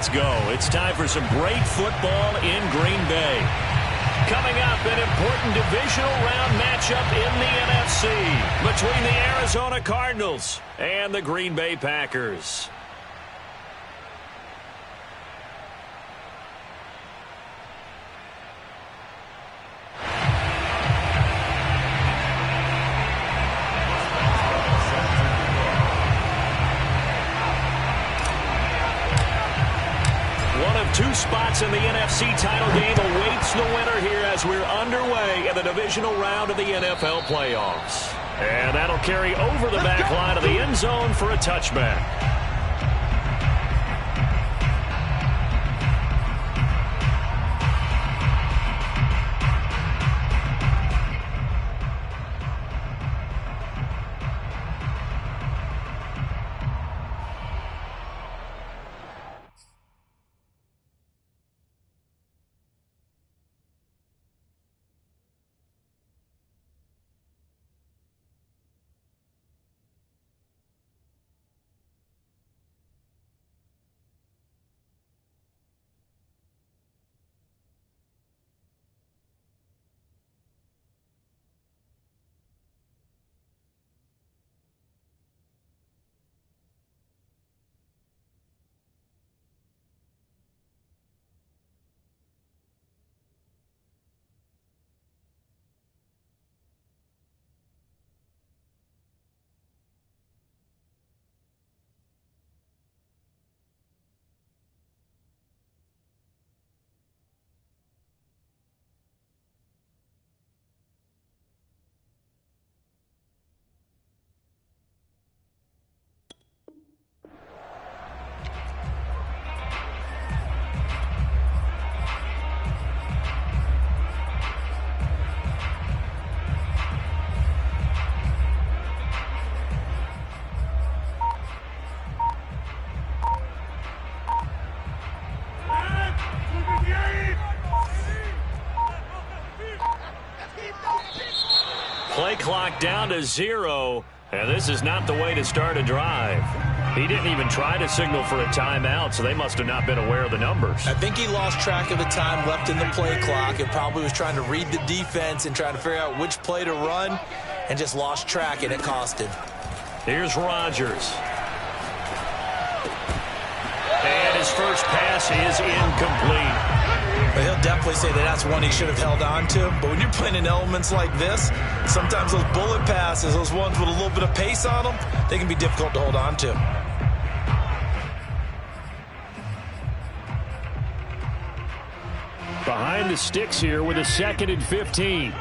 let's go. It's time for some great football in Green Bay. Coming up, an important divisional round matchup in the NFC between the Arizona Cardinals and the Green Bay Packers. Two spots in the NFC title game awaits the winner here as we're underway in the divisional round of the NFL playoffs. And that'll carry over the back line of the end zone for a touchback. Play clock down to 0, and this is not the way to start a drive. He didn't even try to signal for a timeout, so they must have not been aware of the numbers. I think he lost track of the time left in the play clock and probably was trying to read the defense and trying to figure out which play to run and just lost track, and it cost him. Here's Rodgers. And his first pass is incomplete. But he'll definitely say that that's one he should have held on to. But when you're playing in elements like this, sometimes those bullet passes, those ones with a little bit of pace on them, they can be difficult to hold on to. Behind the sticks here with a 2nd and 15.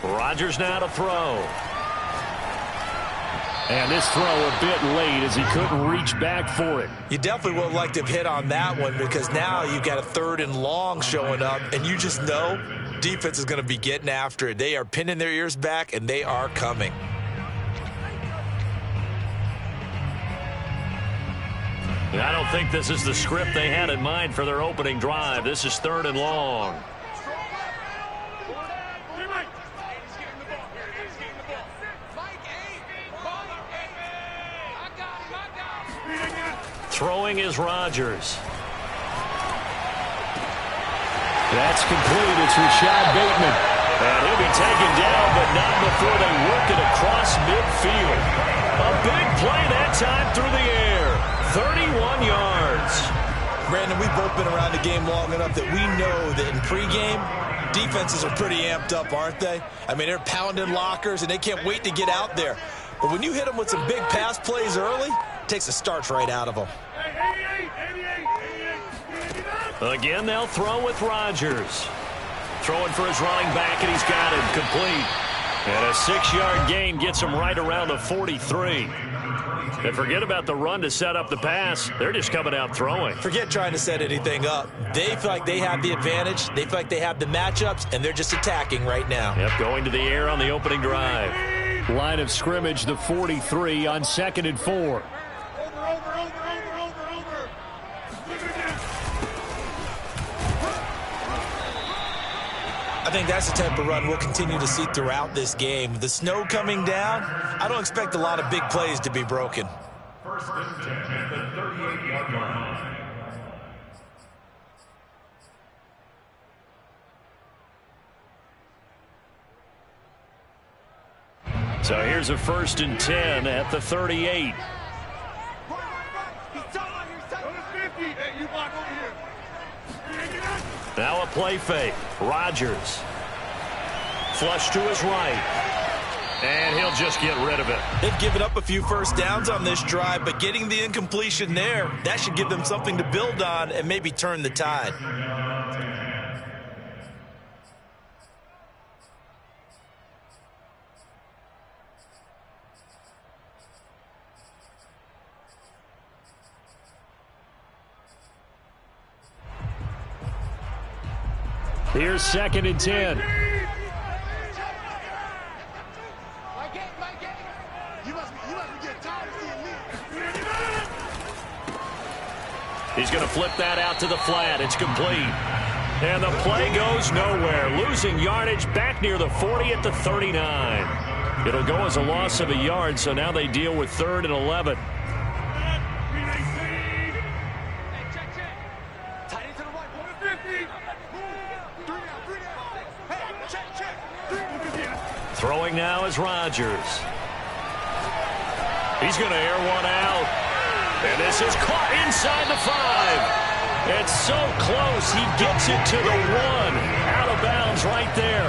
Rodgers now to throw. And this throw a bit late as he couldn't reach back for it. You definitely would have liked to have hit on that one because now you've got a 3rd and long showing up, and you just know defense is going to be getting after it. They are pinning their ears back, and they are coming. I don't think this is the script they had in mind for their opening drive. This is 3rd and long. Throwing is Rodgers. That's complete. It's Rashad Bateman. And he'll be taken down, but not before they work it across midfield. A big play that time through the air. 31 yards. Brandon, we've both been around the game long enough that we know that in pregame, defenses are pretty amped up, aren't they? I mean, they're pounding lockers, and they can't wait to get out there. But when you hit them with some big pass plays early, it takes the starch right out of them. Again, they'll throw with Rodgers. Throwing for his running back, and he's got him complete. And a 6-yard gain gets him right around the 43. And forget about the run to set up the pass. They're just coming out throwing. Forget trying to set anything up. They feel like they have the advantage. They feel like they have the matchups, and they're just attacking right now. Yep, going to the air on the opening drive. Line of scrimmage, the 43 on 2nd and 4. I think that's the type of run we'll continue to see throughout this game. With the snow coming down, I don't expect a lot of big plays to be broken. First and 10 at the 38-yard line. So here's a 1st and 10 at the 38. Now a play fake. Rodgers. Flush to his right. And he'll just get rid of it. They've given up a few first downs on this drive, but getting the incompletion there, that should give them something to build on and maybe turn the tide. Here's 2nd and 10. He's going to flip that out to the flat. It's complete. And the play goes nowhere. Losing yardage back near the 40 at the 39. It'll go as a loss of a yard, so now they deal with 3rd and 11. Throwing now is Rodgers. He's going to air one out. And this is caught inside the 5. It's so close. He gets it to the 1. Out of bounds right there.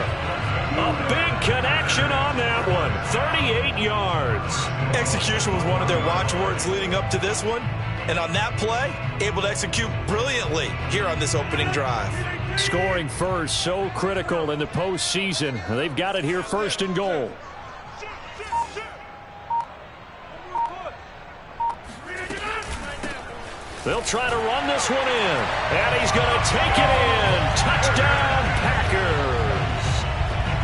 A big connection on that one. 38 yards. Execution was one of their watchwords leading up to this one. And on that play, able to execute brilliantly here on this opening drive. Scoring first, so critical in the postseason. They've got it here, 1st and goal. They'll try to run this one in. And he's going to take it in. Touchdown, Packers.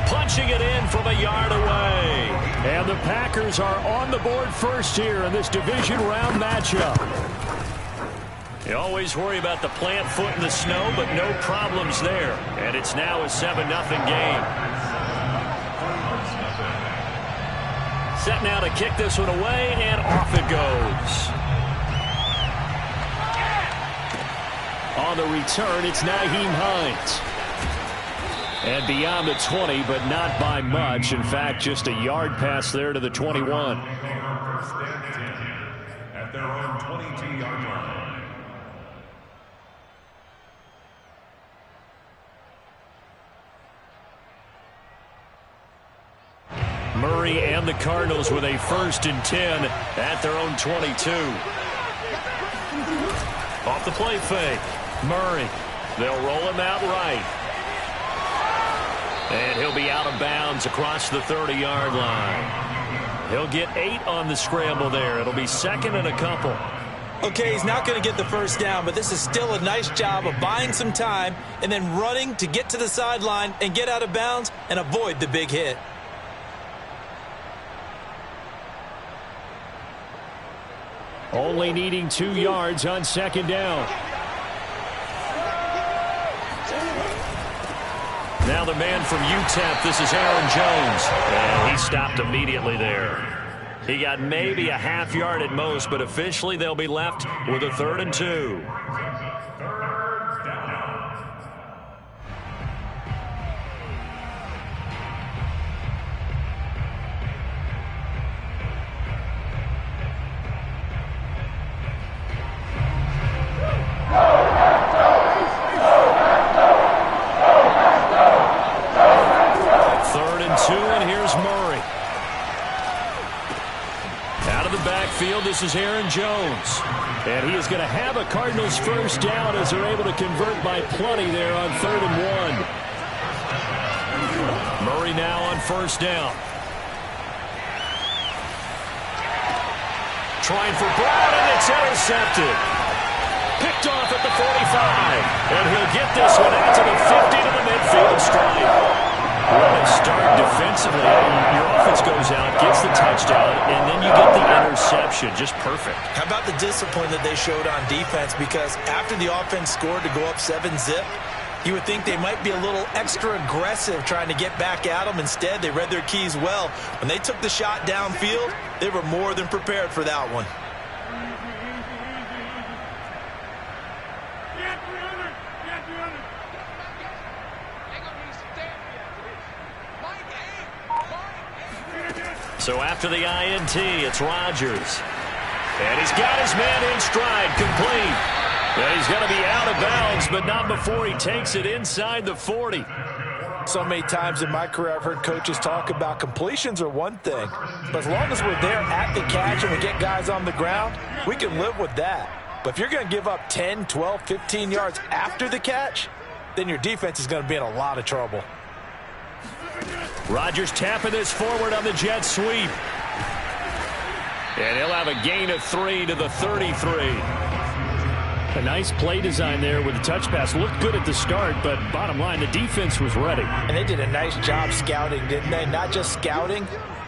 Punching it in from a yard away. And the Packers are on the board first here in this division round matchup. You always worry about the plant foot in the snow, but no problems there. And it's now a 7-0 game. Set now to kick this one away, and off it goes. On the return, it's Nyheim Hines. And beyond the 20, but not by much. In fact, just a yard pass there to the 21. At their own 22-yard line. Murray and the Cardinals with a 1st and 10 at their own 22. Off the play fake. Murray. They'll roll him out right. And he'll be out of bounds across the 30-yard line. He'll get 8 on the scramble there. It'll be 2nd and a couple. Okay, he's not going to get the first down, but this is still a nice job of buying some time and then running to get to the sideline and get out of bounds and avoid the big hit. Only needing 2 yards on 2nd down. Now the man from UTEP, this is Aaron Jones. And he stopped immediately there. He got maybe a half yard at most, but officially they'll be left with a 3rd and 2. This is Aaron Jones. And he is going to have a Cardinals first down as they're able to convert by plenty there on 3rd and 1. Murray now on 1st down. Trying for Brown, and it's intercepted. Picked off at the 45. And he'll get this one out to the 50 to the midfield stripe. What a start defensively. Your offense goes out, gets the touchdown, and then you get the interception. Just perfect. How about the discipline that they showed on defense? Because after the offense scored to go up 7-zip, You would think they might be a little extra aggressive trying to get back at them. Instead, they read their keys well. When they took the shot downfield, they were more than prepared for that one. So after the INT, it's Rodgers. And he's got his man in stride, complete. And he's going to be out of bounds, but not before he takes it inside the 40. So many times in my career, I've heard coaches talk about completions are one thing. But as long as we're there at the catch and we get guys on the ground, we can live with that. But if you're going to give up 10, 12, 15 yards after the catch, then your defense is going to be in a lot of trouble. Rodgers tapping this forward on the jet sweep. And he'll have a gain of 3 to the 33. A nice play design there with the touch pass. Looked good at the start, but bottom line, the defense was ready. And they did a nice job scouting, didn't they? Not just scouting,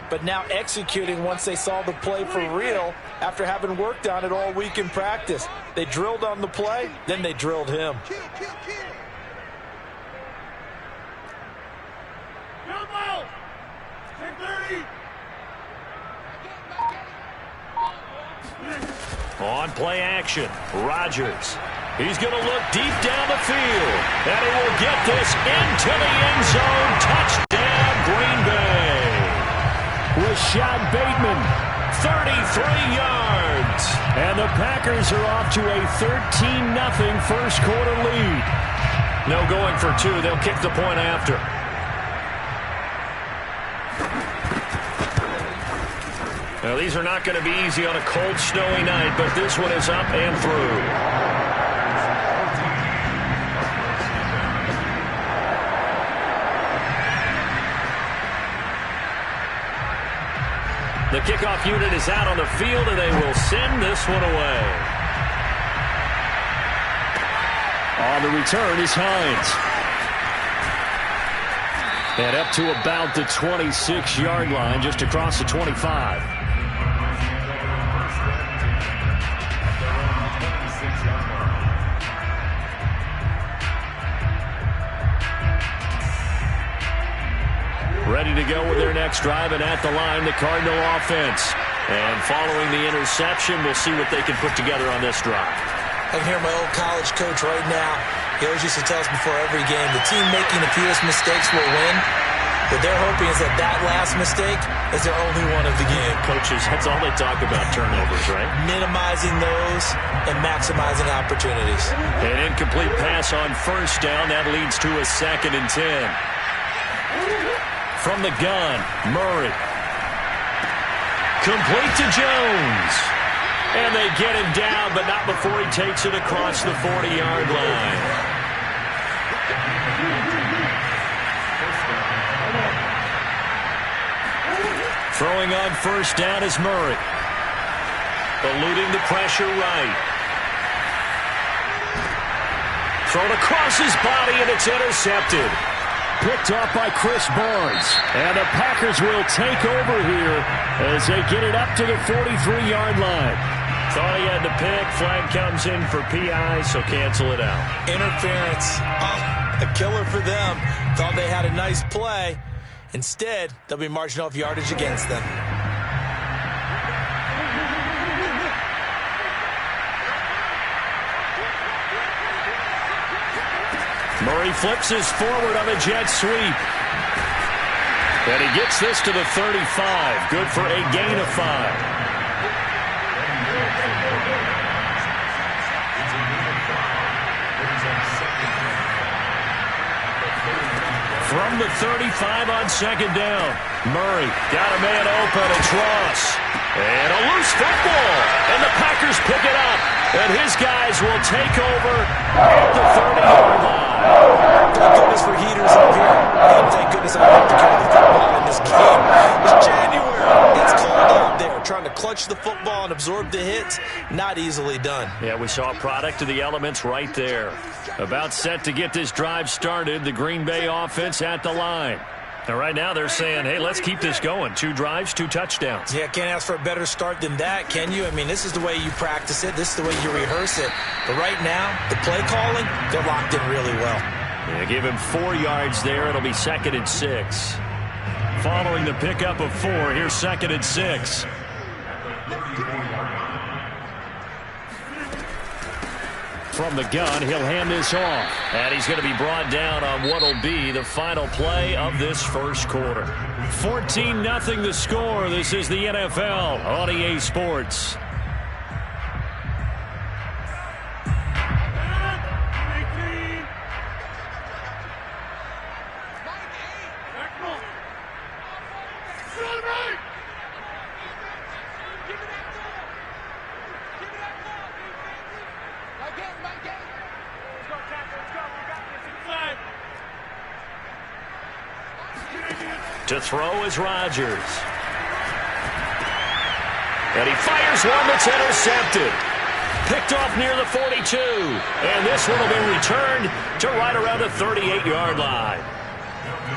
but now executing once they saw the play for real after having worked on it all week in practice. They drilled on the play, then they drilled him. On play action, Rodgers. He's going to look deep down the field. And he will get this into the end zone. Touchdown, Green Bay. Rashad Bateman, 33 yards. and the Packers are off to a 13-0 first quarter lead. No going for two. They'll kick the point after. Now, these are not going to be easy on a cold, snowy night, but this one is up and through. The kickoff unit is out on the field, and they will send this one away. On the return is Hines. And up to about the 26-yard line, just across the 25. Ready to go with their next drive, and at the line, the Cardinal offense. And following the interception, we'll see what they can put together on this drive. I can hear my old college coach right now. He always used to tell us before every game, the team making the fewest mistakes will win. What they're hoping is that that last mistake is their only one of the game. Coaches, that's all they talk about, turnovers, right? Minimizing those and maximizing opportunities. An incomplete pass on first down. That leads to a 2nd and 10. From the gun, Murray. Complete to Jones. And they get him down, but not before he takes it across the 40-yard line. Throwing on first down is Murray. Eluding the pressure right. Thrown across his body, and it's intercepted. Picked off by Chris Barnes. And the Packers will take over here as they get it up to the 43-yard line. Thought he had to pick. Flag comes in for PI, so cancel it out. Interference. Oh, a killer for them. Thought they had a nice play. Instead, they'll be marching off yardage against them. Murray flips his forward on a jet sweep. And he gets this to the 35. Good for a gain of 5. From the 35 on 2nd down. Murray got a man open. It's Ross. And a loose football. And the Packers pick it up. And his guys will take over at the 30-yard line. Thank goodness for heaters up here. And thank goodness I don't have to carry the football in this game. It's January. It's cold out there. Trying to clutch the football and absorb the hits, not easily done. Yeah, we saw a product of the elements right there. About set to get this drive started. The Green Bay offense at the line. And right now they're saying, hey, let's keep this going. 2 drives, 2 touchdowns. Yeah, can't ask for a better start than that, can you? I mean, this is the way you practice it. This is the way you rehearse it. But right now, the play calling, they're locked in really well. They give him 4 yards there. It'll be 2nd and 6. Following the pickup of 4, here's 2nd and 6. From the gun, he'll hand this off. And he's going to be brought down on what will be the final play of this first quarter. 14-0 the score. This is the NFL on EA Sports. To throw is Rodgers. And he fires one that's intercepted. Picked off near the 42. And this one will be returned to right around the 38-yard line.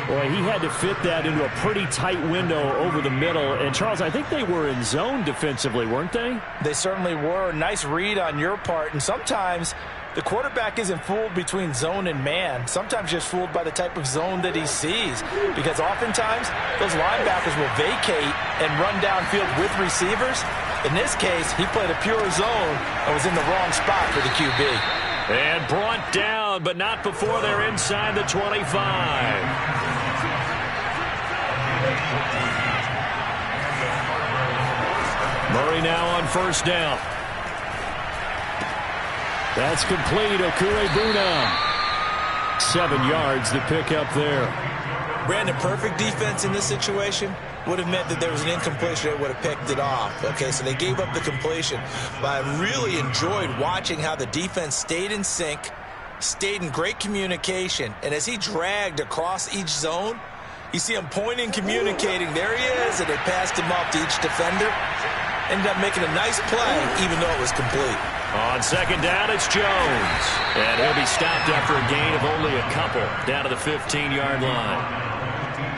Boy, he had to fit that into a pretty tight window over the middle. And, Charles, I think they were in zone defensively, weren't they? They certainly were. Nice read on your part. And sometimes the quarterback isn't fooled between zone and man. Sometimes just fooled by the type of zone that he sees. Because oftentimes, those linebackers will vacate and run downfield with receivers. In this case, he played a pure zone and was in the wrong spot for the QB. And brought down, but not before they're inside the 25. Murray now on first down. That's complete. Okwuegbunam. 7 yards to pick up there. Brandon, perfect defense in this situation would have meant that there was an incompletion that would have picked it off. Okay, so they gave up the completion. But I really enjoyed watching how the defense stayed in sync, stayed in great communication, and as he dragged across each zone, you see him pointing, communicating. There he is, and they passed him off to each defender. Ended up making a nice play, even though it was complete. On second down, it's Jones. And he'll be stopped after a gain of only a couple, down to the 15-yard line.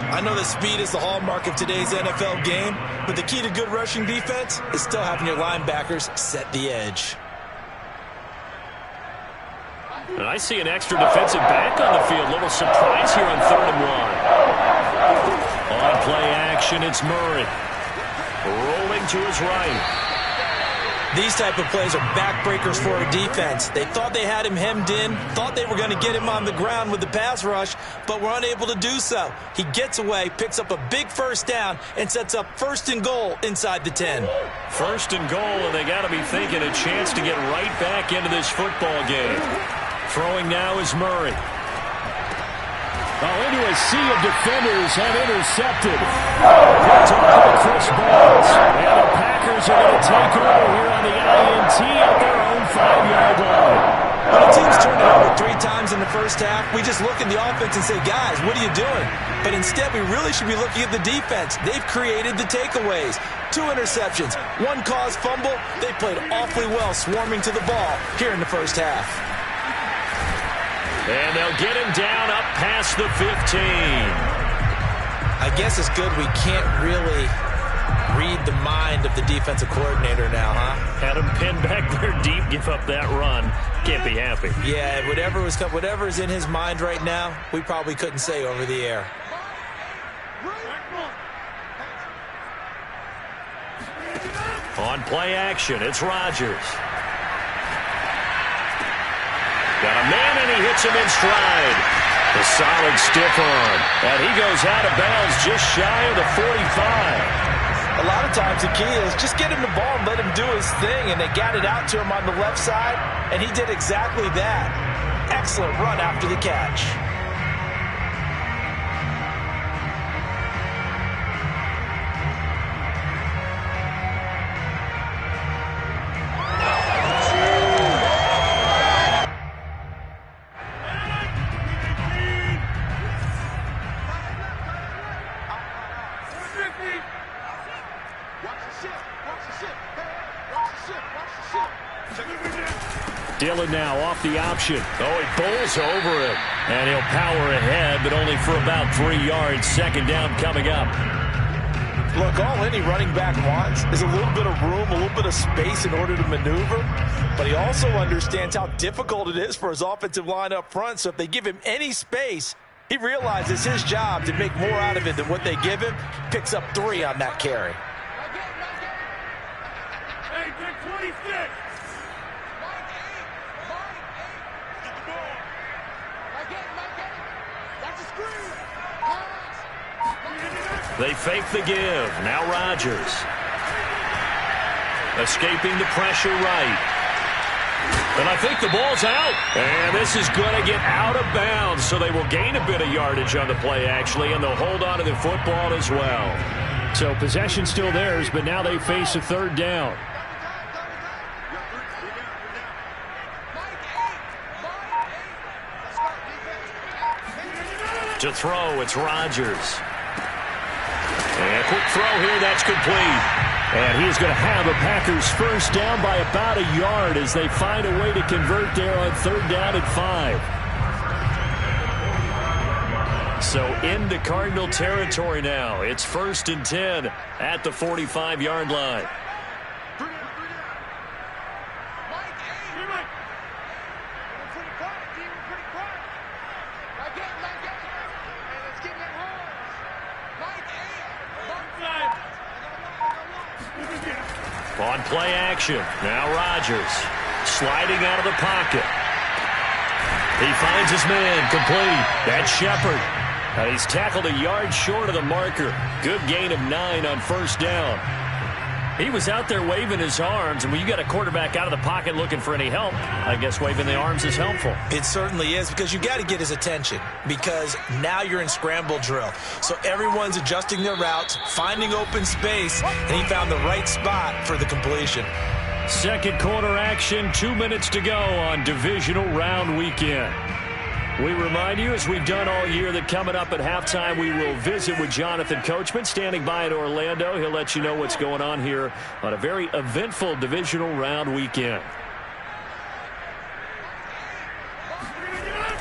I know that speed is the hallmark of today's NFL game, but the key to good rushing defense is still having your linebackers set the edge. And I see an extra defensive back on the field. Little surprise here on 3rd and 1. On play action, it's Murray. Rolling to his right. These type of plays are backbreakers for a defense. They thought they had him hemmed in, thought they were going to get him on the ground with the pass rush, but were unable to do so. He gets away, picks up a big first down, and sets up 1st and goal inside the 10. 1st and goal, and they got to be thinking a chance to get right back into this football game. Throwing now is Murray. Oh, into a sea of defenders and intercepted. Picked off by Chris Barnes. And the Packers are going to take over here on the INT at their own 5-yard line. When a team's turned it over 3 times in the first half, we just look at the offense and say, guys, what are you doing? But instead, we really should be looking at the defense. They've created the takeaways. 2 interceptions, 1 caused fumble. They played awfully well swarming to the ball here in the first half. And they'll get him down up past the 15. I guess it's good we can't really read the mind of the defensive coordinator now, huh? Had him pinned back there deep, give up that run. Can't be happy. Yeah, whatever is in his mind right now, we probably couldn't say over the air. On play action, it's Rodgers. Got a man, and he hits him in stride. A solid stiff arm. And he goes out of bounds just shy of the 45. A lot of times the key is just get him the ball and let him do his thing, and they got it out to him on the left side, and he did exactly that. Excellent run after the catch. Dillon now off the option. Oh, he bowls over it. And he'll power ahead, but only for about 3 yards. Second down coming up. Look, all any running back wants is a little bit of room, a little bit of space in order to maneuver. But he also understands how difficult it is for his offensive line up front. So if they give him any space, he realizes his job to make more out of it than what they give him. Picks up 3 on that carry. Hey, take 26. They fake the give. Now Rodgers. Escaping the pressure right. And I think the ball's out. And this is going to get out of bounds, so they will gain a bit of yardage on the play, actually, and they'll hold on to the football as well. So possession still theirs, but now they face a third down. To throw, it's Rodgers. And a quick throw here, that's complete. And he's going to have a Packers first down by about a yard as they find a way to convert there on 3rd down and 5. So into Cardinal territory now. It's 1st and 10 at the 45-yard line. On play action, now Rodgers sliding out of the pocket. He finds his man, complete. That's Shepard. And he's tackled a yard short of the marker. Good gain of 9 on 1st down. He was out there waving his arms, and when you got a quarterback out of the pocket looking for any help, I guess waving the arms is helpful. It certainly is, because you got to get his attention, because now you're in scramble drill. So everyone's adjusting their routes, finding open space, and he found the right spot for the completion. Second quarter action, 2 minutes to go on divisional round weekend. We remind you, as we've done all year, that coming up at halftime, we will visit with Jonathan Coachman, standing by in Orlando. He'll let you know what's going on here on a very eventful divisional round weekend.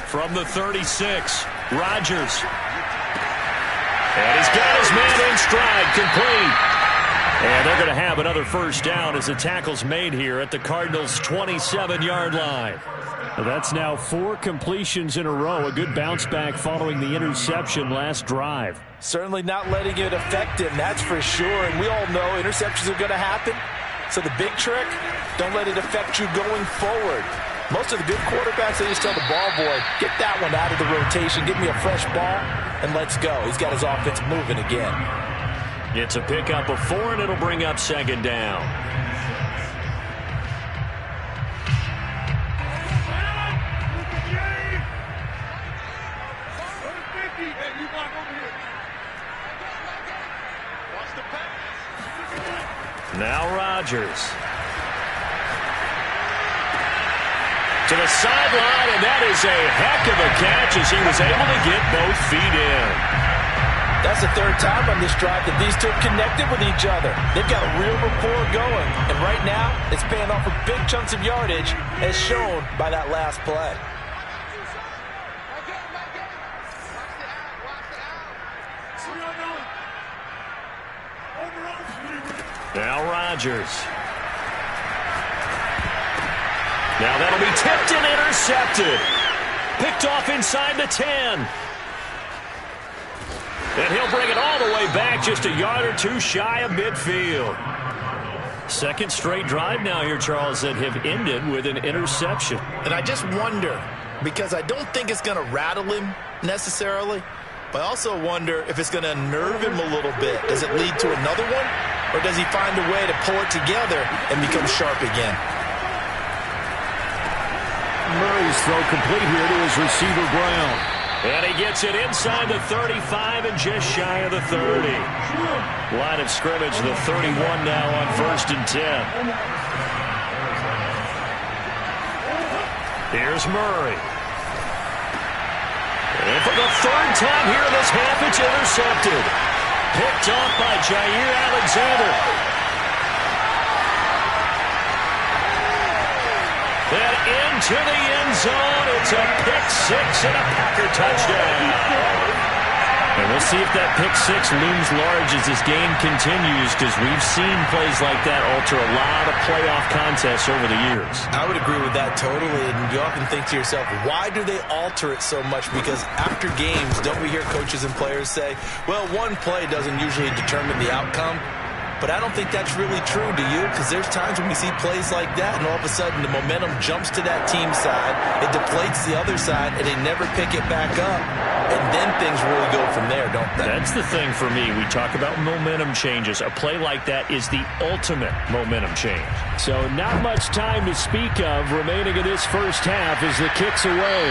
From the 36, Rodgers. And he's got his man in stride, complete. And they're going to have another first down as the tackle's made here at the Cardinals' 27-yard line. That's now 4 completions in a row. A good bounce back following the interception last drive. Certainly not letting it affect him, that's for sure. And we all know interceptions are going to happen. So the big trick, don't let it affect you going forward. Most of the good quarterbacks, they just tell the ball boy, get that one out of the rotation, give me a fresh ball, and let's go. He's got his offense moving again. It's a pickup of 4, and it'll bring up 2nd down. Now Rodgers. To the sideline, and that is a heck of a catch as he was able to get both feet in. That's the 3rd time on this drive that these two have connected with each other. They've got a real rapport going, and right now it's paying off with big chunks of yardage as shown by that last play. Now Rodgers. Now that'll be tipped and intercepted. Picked off inside the 10. And he'll bring it all the way back, just a yard or 2 shy of midfield. Second straight drive now here, Charles, that have ended with an interception. And I just wonder, because I don't think it's going to rattle him necessarily, but I also wonder if it's going to unnerve him a little bit. Does it lead to another one? Or does he find a way to pull it together and become sharp again? Murray's throw complete here to his receiver, Brown. And he gets it inside the 35 and just shy of the 30. Line of scrimmage, the 31 now on 1st and 10. Here's Murray. And for the 3rd time here in this half, it's intercepted. Picked off by Jair Alexander. And into the end zone. It's a pick 6 and a Packer touchdown. And And we'll see if that pick six looms large as this game continues, because we've seen plays like that alter a lot of playoff contests over the years. I would agree with that totally, and you often think to yourself, why do they alter it so much? Because after games, don't we hear coaches and players say, well, one play doesn't usually determine the outcome? But I don't think that's really true, do you? Because there's times when we see plays like that, and all of a sudden the momentum jumps to that team side, it deflates the other side, and they never pick it back up. And then things really go from there, don't they? That's the thing for me. We talk about momentum changes. A play like that is the ultimate momentum change. So not much time to speak of remaining in this first half as the kick's away.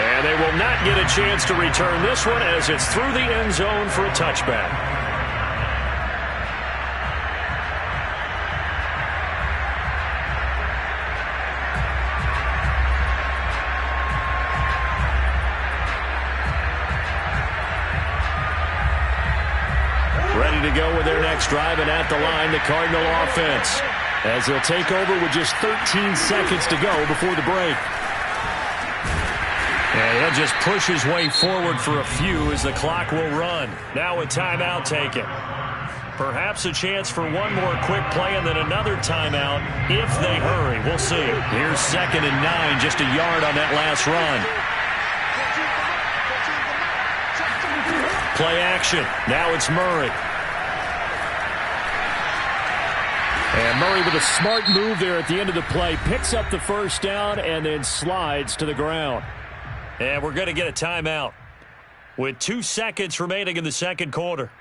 And they will not get a chance to return this one as it's through the end zone for a touchback. Ready to go with their next drive, and at the line, the Cardinal offense, as they'll take over with just 13 seconds to go before the break. And he'll just push his way forward for a few as the clock will run. Now a timeout taken. Perhaps a chance for one more quick play and then another timeout if they hurry. We'll see. Here's 2nd and 9, just a yard on that last run. Play action. Now it's Murray. And Murray with a smart move there at the end of the play. Picks up the first down and then slides to the ground. And we're going to get a timeout with 2 seconds remaining in the second quarter.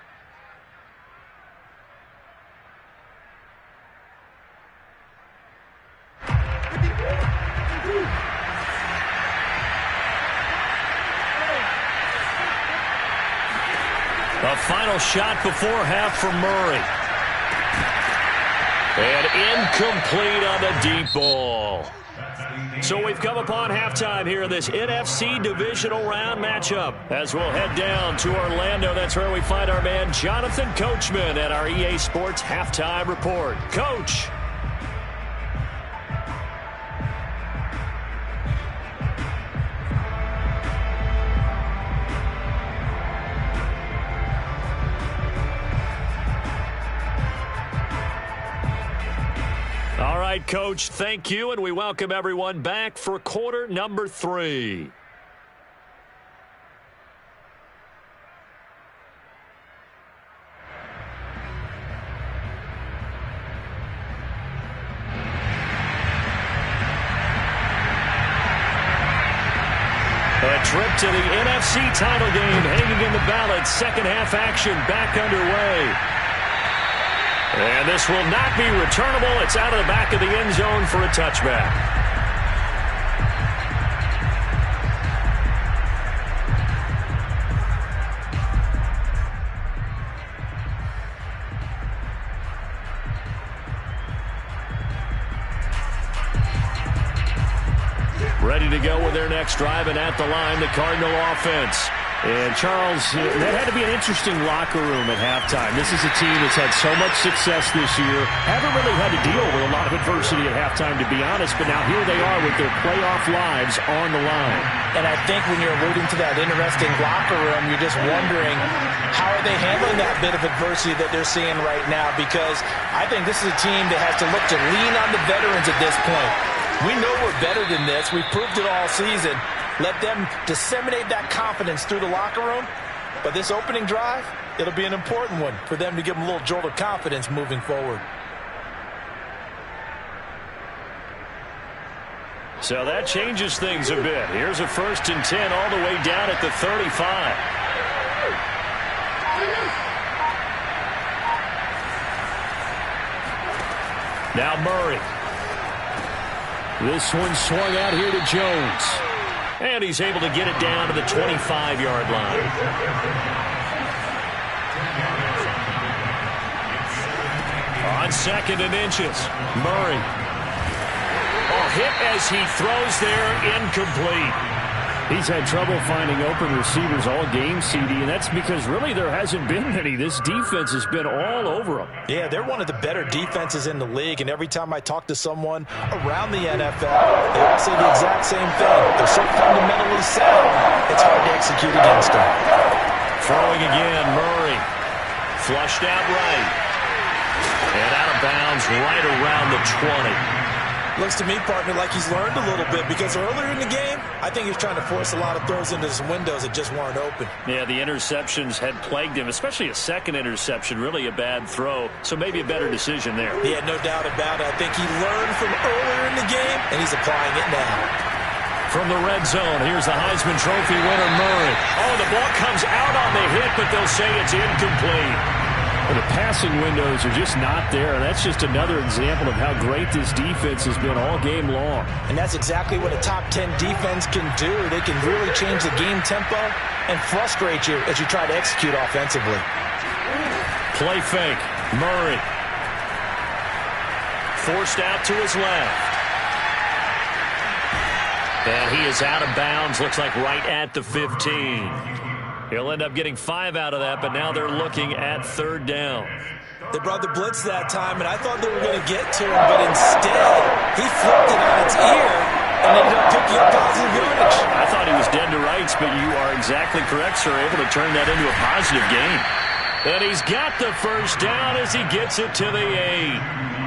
A final shot before half from Murray. And incomplete on the deep ball. So we've come upon halftime here in this NFC divisional round matchup. As we'll head down to Orlando, that's where we find our man Jonathan Coachman at our EA Sports Halftime Report. Coach. All right, Coach, thank you, and we welcome everyone back for quarter number 3. A trip to the NFC title game hanging in the balance. Second half action back underway. And this will not be returnable. It's out of the back of the end zone for a touchback. Ready to go with their next drive, and at the line, the Cardinal offense. And, Charles, that had to be an interesting locker room at halftime. This is a team that's had so much success this year. Haven't really had to deal with a lot of adversity at halftime, to be honest. But now here they are with their playoff lives on the line. And I think when you're alluding to that interesting locker room, you're just wondering how are they handling that bit of adversity that they're seeing right now. Because I think this is a team that has to look to lean on the veterans at this point. We know we're better than this. We've proved it all season. Let them disseminate that confidence through the locker room. But this opening drive, it'll be an important one for them to give them a little jolt of confidence moving forward. So that changes things a bit. Here's a 1st and 10 all the way down at the 35. Now Murray. This one swung out here to Jones. And he's able to get it down to the 25-yard line. On 2nd and inches, Murray. Oh, hit as he throws there, incomplete. He's had trouble finding open receivers all game, CD, and that's because really there hasn't been many. This defense has been all over them. Yeah, they're one of the better defenses in the league, and every time I talk to someone around the NFL, they all say the exact same thing. They're so fundamentally sound, it's hard to execute against them. again. Murray. Flushed out right. And out of bounds right around the 20. Looks to me, partner, like he's learned a little bit, because earlier in the game, I think he was trying to force a lot of throws into some windows that just weren't open. Yeah, the interceptions had plagued him, especially a second interception, really a bad throw, so maybe a better decision there. Yeah, no doubt about it. I think he learned from earlier in the game, and he's applying it now. From the red zone, here's the Heisman Trophy winner, Murray. Oh, the ball comes out on the hit, but they'll say it's incomplete. Well, the passing windows are just not there. That's just another example of how great this defense has been all game long. And that's exactly what a top 10 defense can do. They can really change the game tempo and frustrate you as you try to execute offensively. Play fake. Murray. Forced out to his left. And he is out of bounds. Looks like right at the 15. He'll end up getting 5 out of that, but now they're looking at third down. They brought the blitz that time, and I thought they were going to get to him, but instead, he flipped it on its ear and ended up picking up positive yardage. I thought he was dead to rights, but you are exactly correct, sir. Able to turn that into a positive gain. And he's got the first down as he gets it to the 8.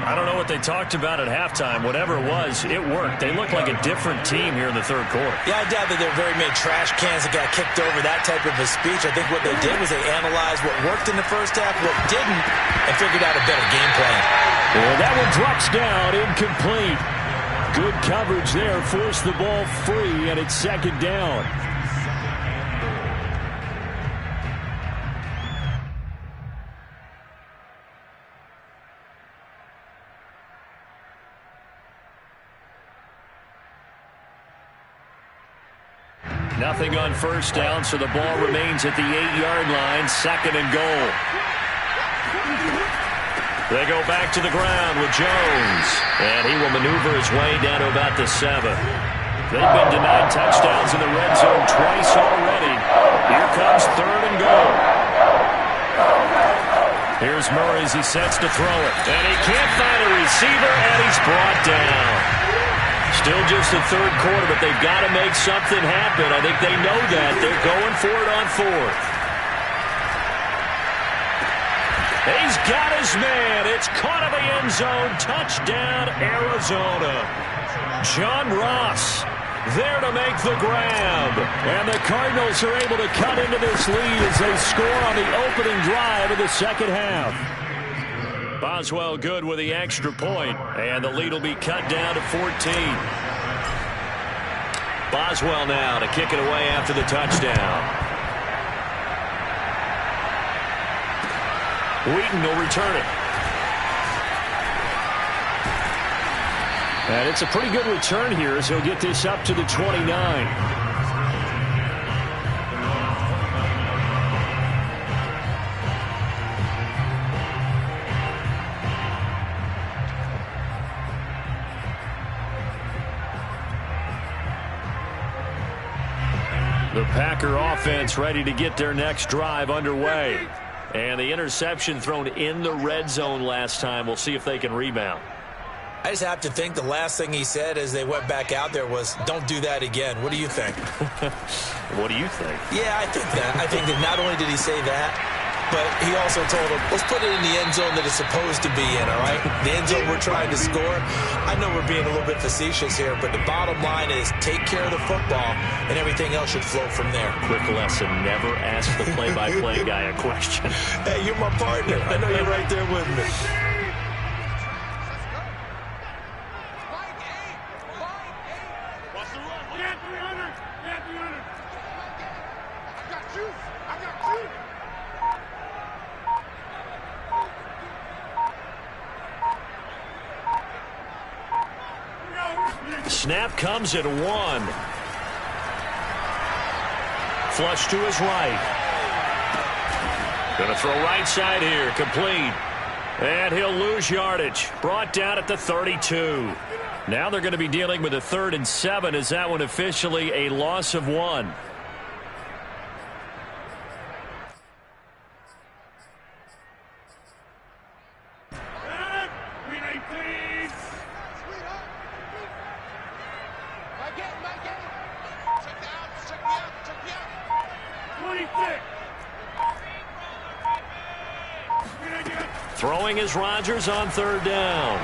I don't know what they talked about at halftime. Whatever it was, it worked. They look like a different team here in the third quarter. Yeah, I doubt that there were very many trash cans that got kicked over, that type of a speech. I think what they did was they analyzed what worked in the first half, what didn't, and figured out a better game plan. Well, that one drops down, incomplete. Good coverage there, forced the ball free, and it's second down. Nothing on first down, so the ball remains at the 8-yard line, second and goal. They go back to the ground with Jones, and he will maneuver his way down to about the 7. They've been denied touchdowns in the red zone twice already. Here comes third and goal. Here's Murray as he sets to throw it, and he can't find a receiver, and he's brought down. Still just the third quarter, but they've got to make something happen. I think they know that. They're going for it on fourth. He's got his man. It's caught in the end zone. Touchdown, Arizona. John Ross there to make the grab. And the Cardinals are able to cut into this lead as they score on the opening drive of the second half. Boswell good with the extra point, and the lead will be cut down to 14. Boswell now to kick it away after the touchdown. Wheaton will return it. And it's a pretty good return here as he'll get this up to the 29. The Packer offense ready to get their next drive underway. And the interception thrown in the red zone last time. We'll see if they can rebound. I just have to think the last thing he said as they went back out there was, don't do that again. What do you think? What do you think? Yeah, I think that. I think that not only did he say that, but he also told him, let's put it in the end zone that it's supposed to be in, all right? The end zone we're trying to score. I know we're being a little bit facetious here, but the bottom line is take care of the football, and everything else should flow from there. Quick lesson, never ask the play-by-play guy a question. Hey, you're my partner. I know you're right there with me. Snap comes at 1. Flush to his right. Going to throw right side here. Complete. And he'll lose yardage. Brought down at the 32. Now they're going to be dealing with a 3rd and 7. Is that one officially a loss of 1? Throwing is Rodgers on third down.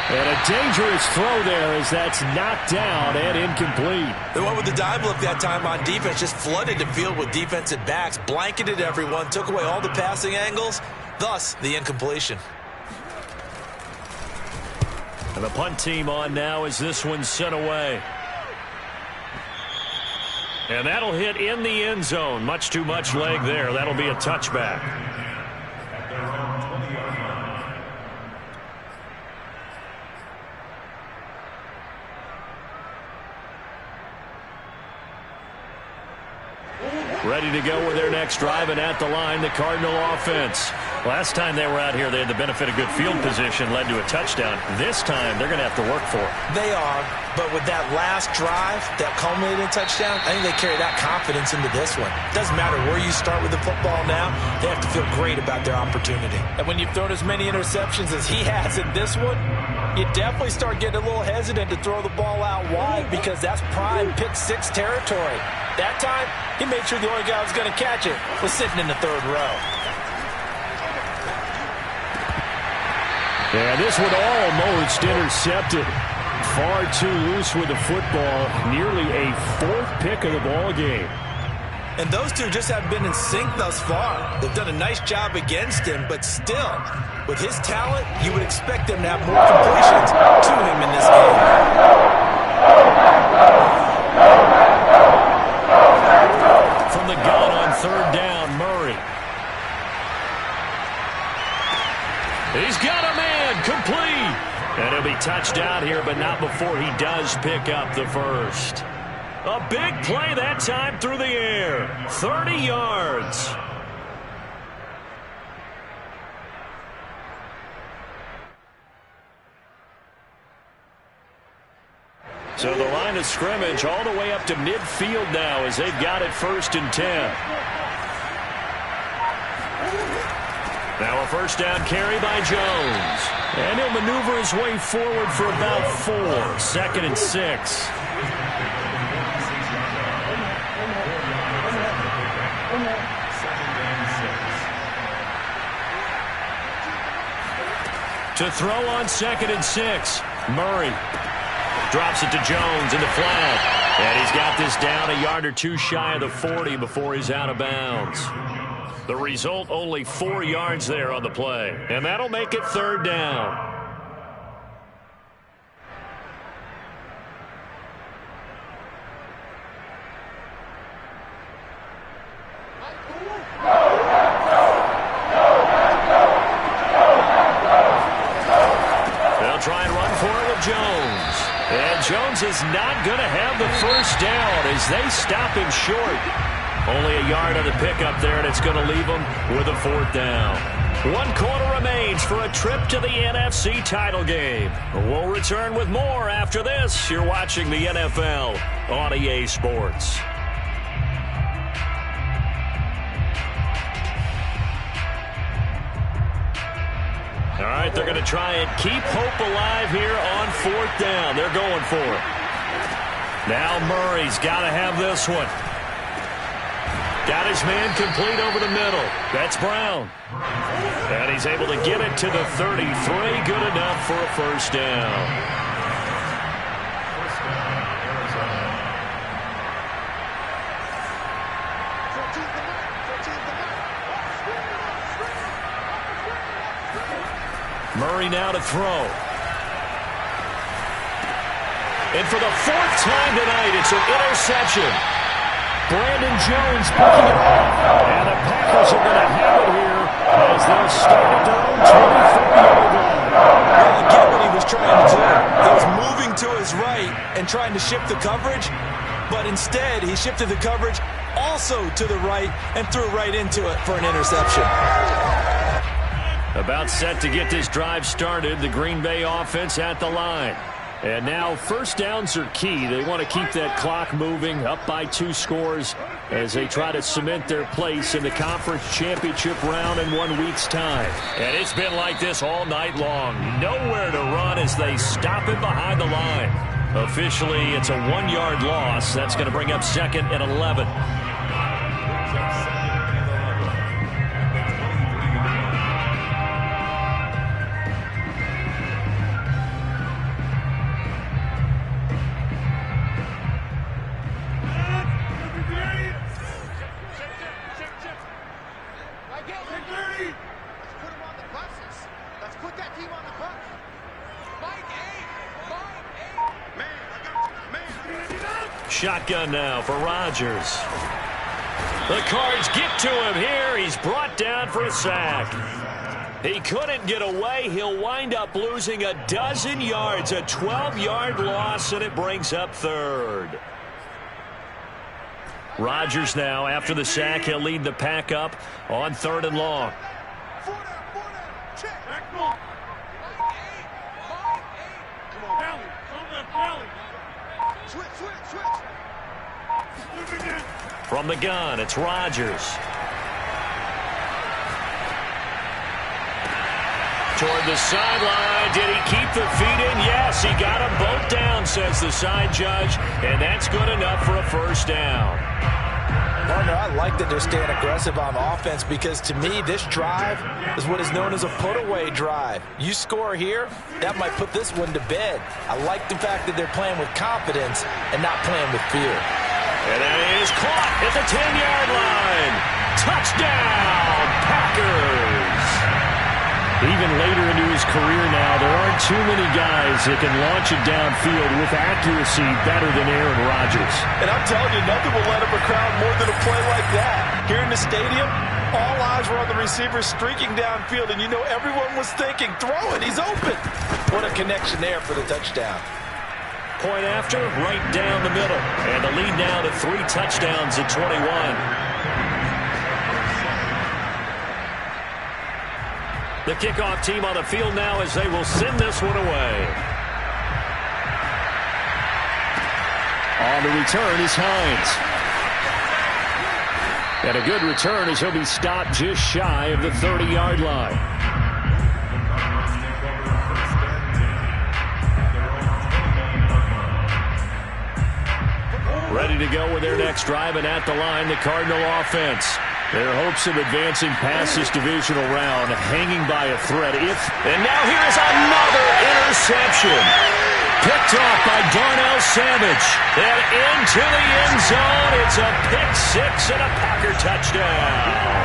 And a dangerous throw there as that's knocked down and incomplete. They went with the dive look that time on defense, just flooded the field with defensive backs, blanketed everyone, took away all the passing angles, thus the incompletion. And the punt team on now as this one's sent away. And that'll hit in the end zone. Much too much leg there. That'll be a touchback. At their own 20-yard line. Ready to go with their next drive, and at the line, the Cardinal offense. Last time they were out here, they had the benefit of good field position, led to a touchdown. This time, they're going to have to work for it. They are, but with that last drive, that culminating touchdown, I think they carry that confidence into this one. It doesn't matter where you start with the football now, they have to feel great about their opportunity. And when you've thrown as many interceptions as he has in this one, you definitely start getting a little hesitant to throw the ball out wide because that's prime pick six territory. That time, he made sure the only guy who was going to catch it was sitting in the third row. Yeah, this one almost intercepted. Far too loose with the football. Nearly a fourth pick of the ball game. And those two just haven't been in sync thus far. They've done a nice job against him, but still, with his talent, you would expect them to have more completions to him in this game. From the gun on third down, Murray. He's got a man, complete. And he'll be touched out here, but not before he does pick up the first. A big play that time through the air. 30 yards. So the line of scrimmage all the way up to midfield now as they've got it 1st and 10. Now a first down carry by Jones. And he'll maneuver his way forward for about 4. 2nd and 6. To throw on 2nd and 6. Murray drops it to Jones in the flat. And he's got this down a yard or two shy of the 40 before he's out of bounds. The result, only 4 yards there on the play. And that'll make it 3rd down. They'll try and run for it with Jones. And Jones is not going to have the first down as they stop him short. Only a yard on the pickup there, and it's going to leave him with a 4th down. 1 quarter remains for a trip to the NFC title game. We'll return with more after this. You're watching the NFL on EA Sports. All right, they're going to try and keep hope alive here on 4th down. They're going for it. Now Murray's got to have this one. Got his man complete over the middle. That's Brown. And he's able to get it to the 33. Good enough for a first down. Murray now to throw. And for the 4th time tonight, it's an interception. Brandon Jones picking it up. And the Packers are going to have it here as they'll start at their own 24-yard line. Well, I get what he was trying to do. He was moving to his right and trying to shift the coverage, but instead he shifted the coverage also to the right and threw right into it for an interception. About set to get this drive started, the Green Bay offense at the line. And now first downs are key. They want to keep that clock moving, up by 2 scores as they try to cement their place in the conference championship round in 1 week's time. And it's been like this all night long. Nowhere to run as they stop him behind the line. Officially, it's a 1-yard loss. That's going to bring up 2nd and 11. Shotgun now for Rodgers. The Cards get to him here. He's brought down for a sack. He couldn't get away. He'll wind up losing a dozen yards, a 12-yard loss, and it brings up third. Rodgers now, after the sack, he'll lead the pack up on 3rd and long. From the gun, it's Rodgers. Toward the sideline. Did he keep the feet in? Yes, he got them both down, says the side judge, and that's good enough for a first down. Partner, I like that they're staying aggressive on offense because, to me, this drive is what is known as a put-away drive. You score here, that might put this one to bed. I like the fact that they're playing with confidence and not playing with fear. And that is caught at the 10-yard line. Touchdown, Packers. Even later into his career now, there aren't too many guys that can launch it downfield with accuracy better than Aaron Rodgers. And I'm telling you, nothing will let up a crowd more than a play like that. Here in the stadium, all eyes were on the receiver streaking downfield, and you know everyone was thinking, throw it, he's open. What a connection there for the touchdown. Point after, right down the middle. And the lead now to 3 touchdowns at 21. The kickoff team on the field now as they will send this one away. On the return is Hines. And a good return as he'll be stopped just shy of the 30-yard line. Ready to go with their next drive, and at the line, the Cardinal offense. Their hopes of advancing past this divisional round hanging by a thread. And now here is another interception. Picked off by Darnell Savage. And into the end zone. It's a pick six and a Packer touchdown.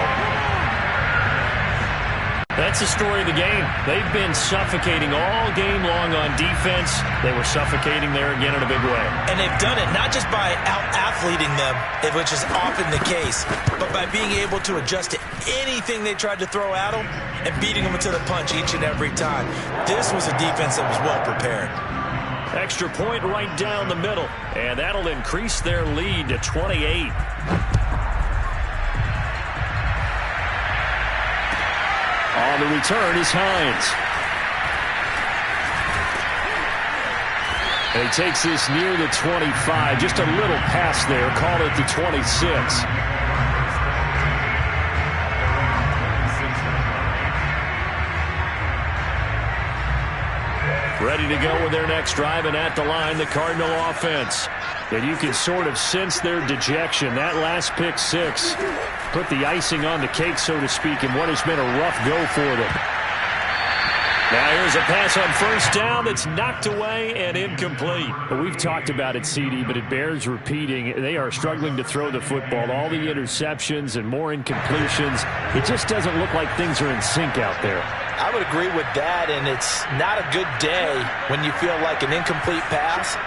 That's the story of the game. They've been suffocating all game long on defense. They were suffocating there again in a big way. And they've done it not just by out-athleting them, which is often the case, but by being able to adjust to anything they tried to throw at them and beating them to the punch each and every time. This was a defense that was well prepared. Extra point right down the middle, and that'll increase their lead to 28. On the return is Hines. And he takes this near the 25. Just a little pass there. Call it the 26. Ready to go with their next drive, and at the line, the Cardinal offense. And you can sort of sense their dejection. That last pick six put the icing on the cake, so to speak, in what has been a rough go for them. Now here's a pass on first down that's knocked away and incomplete. Well, we've talked about it, CD, but it bears repeating. They are struggling to throw the football. All the interceptions and more incompletions. It just doesn't look like things are in sync out there. I would agree with that, and it's not a good day when you feel like an incomplete pass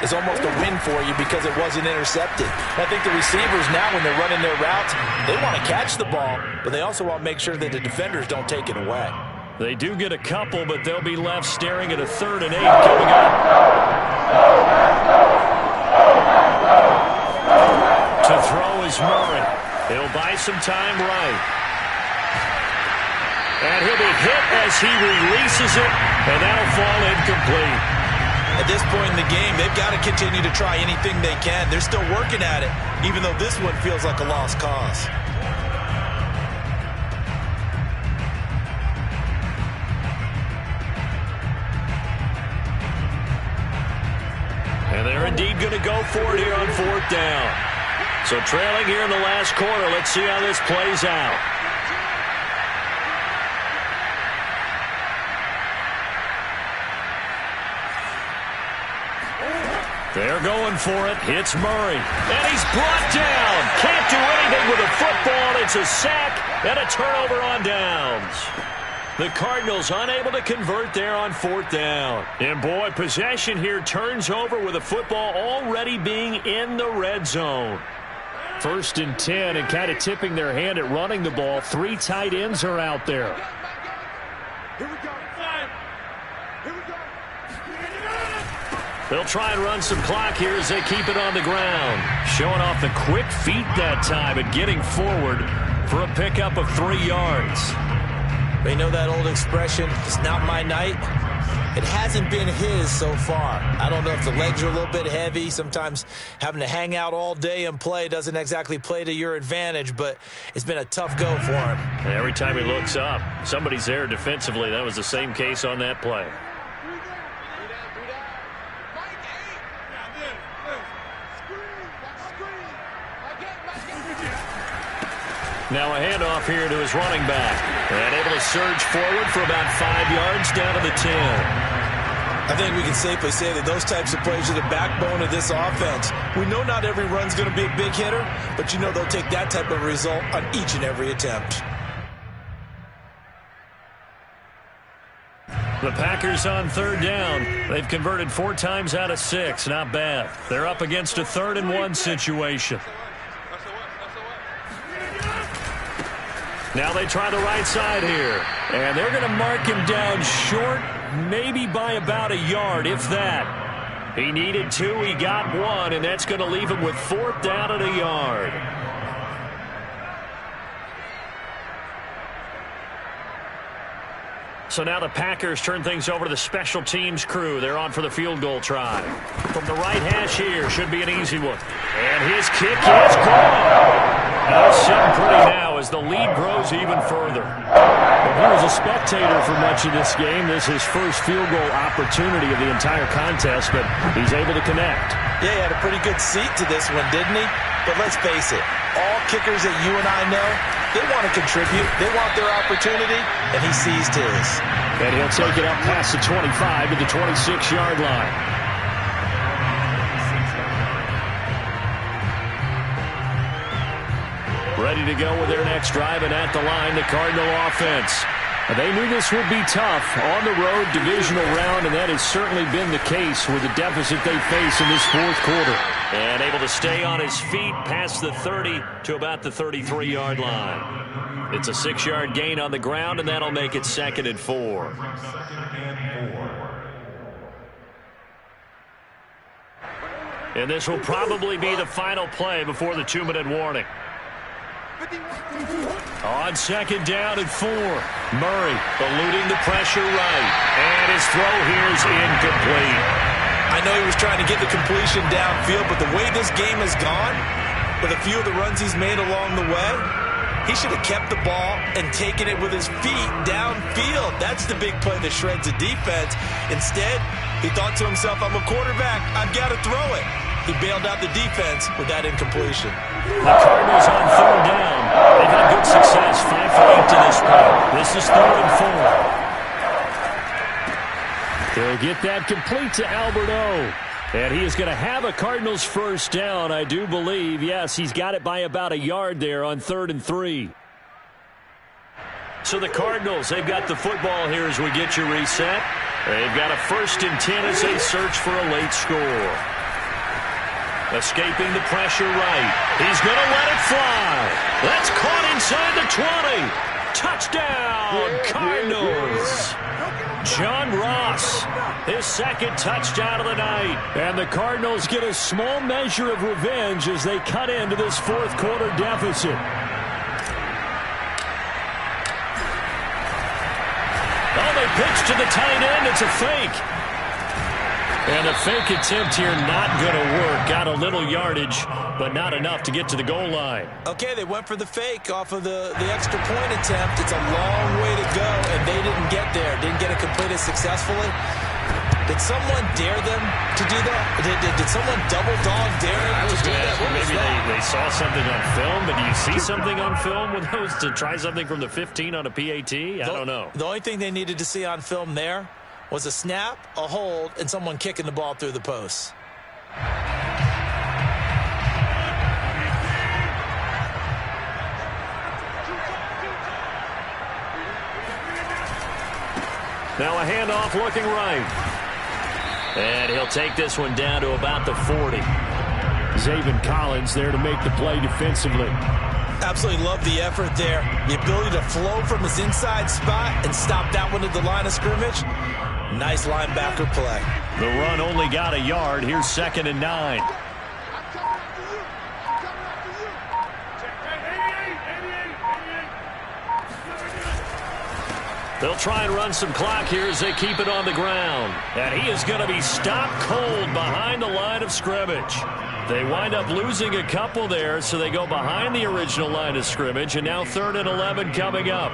is almost a win for you because it wasn't intercepted. I think the receivers now, when they're running their routes, they want to catch the ball, but they also want to make sure that the defenders don't take it away. They do get a couple, but they'll be left staring at a 3rd and 8 coming up. To throw is Murray. He'll buy some time right. And he'll be hit as he releases it, and that'll fall incomplete. At this point in the game, they've got to continue to try anything they can. They're still working at it, even though this one feels like a lost cause. And they're indeed going to go for it here on 4th down. So trailing here in the last quarter, let's see how this plays out. They're going for it. It's Murray. And he's brought down. Can't do anything with the football. It's a sack and a turnover on downs. The Cardinals unable to convert there on 4th down. And boy, possession here turns over with the football already being in the red zone. 1st and 10, and kind of tipping their hand at running the ball. 3 tight ends are out there. Here we go. Here we go. They'll try and run some clock here as they keep it on the ground. Showing off the quick feet that time and getting forward for a pickup of 3 yards. They know that old expression, it's not my night. It hasn't been his so far. I don't know if the legs are a little bit heavy. Sometimes having to hang out all day and play doesn't exactly play to your advantage, but it's been a tough go for him. And every time he looks up, somebody's there defensively. That was the same case on that play. Now a handoff here to his running back. And able to surge forward for about 5 yards down to the 10. I think we can safely say that those types of plays are the backbone of this offense. We know not every run's going to be a big hitter, but you know they'll take that type of result on each and every attempt. The Packers on 3rd down. They've converted 4 times out of 6. Not bad. They're up against a 3rd and 1 situation. Now they try the right side here. And they're going to mark him down short, maybe by about a yard, if that. He needed 2, he got 1, and that's going to leave him with 4th down at a yard. So now the Packers turn things over to the special teams crew. They're on for the field goal try. From the right hash here, should be an easy one. And his kick is gone. Now sitting pretty now as the lead grows even further. Well, he was a spectator for much of this game. This is his first field goal opportunity of the entire contest, but he's able to connect. Yeah, he had a pretty good seat to this one, didn't he? But let's face it, all kickers that you and I know, they want to contribute. They want their opportunity, and he seized his. And he'll take it up past the 25 to the 26-yard line. Ready to go with their next drive, and at the line, the Cardinal offense. They knew this would be tough on the road divisional round, and that has certainly been the case with the deficit they face in this 4th quarter. And able to stay on his feet past the 30 to about the 33-yard line. It's a 6-yard gain on the ground, and that'll make it 2nd and 4. And this will probably be the final play before the 2-minute warning. On 2nd down and 4. Murray eluding the pressure right. And his throw here is incomplete. I know he was trying to get the completion downfield, but the way this game has gone, with a few of the runs he's made along the way, he should have kept the ball and taken it with his feet downfield. That's the big play that shreds the defense. Instead, he thought to himself, I'm a quarterback, I've got to throw it. He bailed out the defense with that incompletion. The Cardinals on 3rd down. They've had good success, 5 for 8 to this point. This is 3rd and 4. They'll get that complete to Alberto. And he is going to have a Cardinals 1st down, I do believe. Yes, he's got it by about a yard there on 3rd and 3. So the Cardinals, they've got the football here as we get you reset. They've got a 1st and 10 as they search for a late score. Escaping the pressure right. He's going to let it fly. That's caught inside the 20. Touchdown, Cardinals. John Ross, his 2nd touchdown of the night. And the Cardinals get a small measure of revenge as they cut into this 4th quarter deficit. Oh, they pitch to the tight end. It's a fake. And a fake attempt here not going to work. Got a little yardage, but not enough to get to the goal line. Okay, they went for the fake off of the extra point attempt. It's a long way to go, and they didn't get there. Didn't get it completed successfully. Did someone dare them to do that? Did someone double dog dare them to do that? Maybe they saw something on film, but do you see something on film with those to try something from the 15 on a PAT? I don't know. The only thing they needed to see on film there was a snap, a hold, and someone kicking the ball through the posts. Now a handoff looking right. And he'll take this one down to about the 40. Zaven Collins there to make the play defensively. Absolutely love the effort there. The ability to flow from his inside spot and stop that one at the line of scrimmage. Nice linebacker play. The run only got a yard. Here's 2nd and 9. They'll try and run some clock here as they keep it on the ground. And he is going to be stopped cold behind the line of scrimmage. They wind up losing a couple there, so they go behind the original line of scrimmage, and now 3rd and 11 coming up.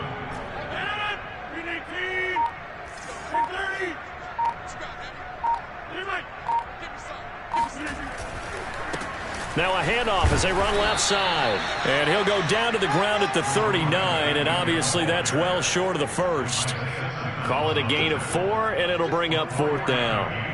Now a handoff as they run left side. And he'll go down to the ground at the 39, and obviously that's well short of the first. Call it a gain of 4, and it'll bring up 4th down.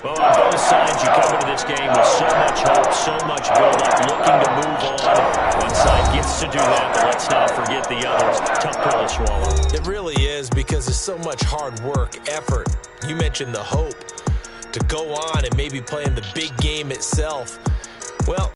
Well, on both sides, you come into this game with so much hope, so much build-up, looking to move on. One side gets to do that, but let's not forget the others. Tough pill to swallow. It really is, because there's so much hard work, effort. You mentioned the hope to go on and maybe play in the big game itself. Well,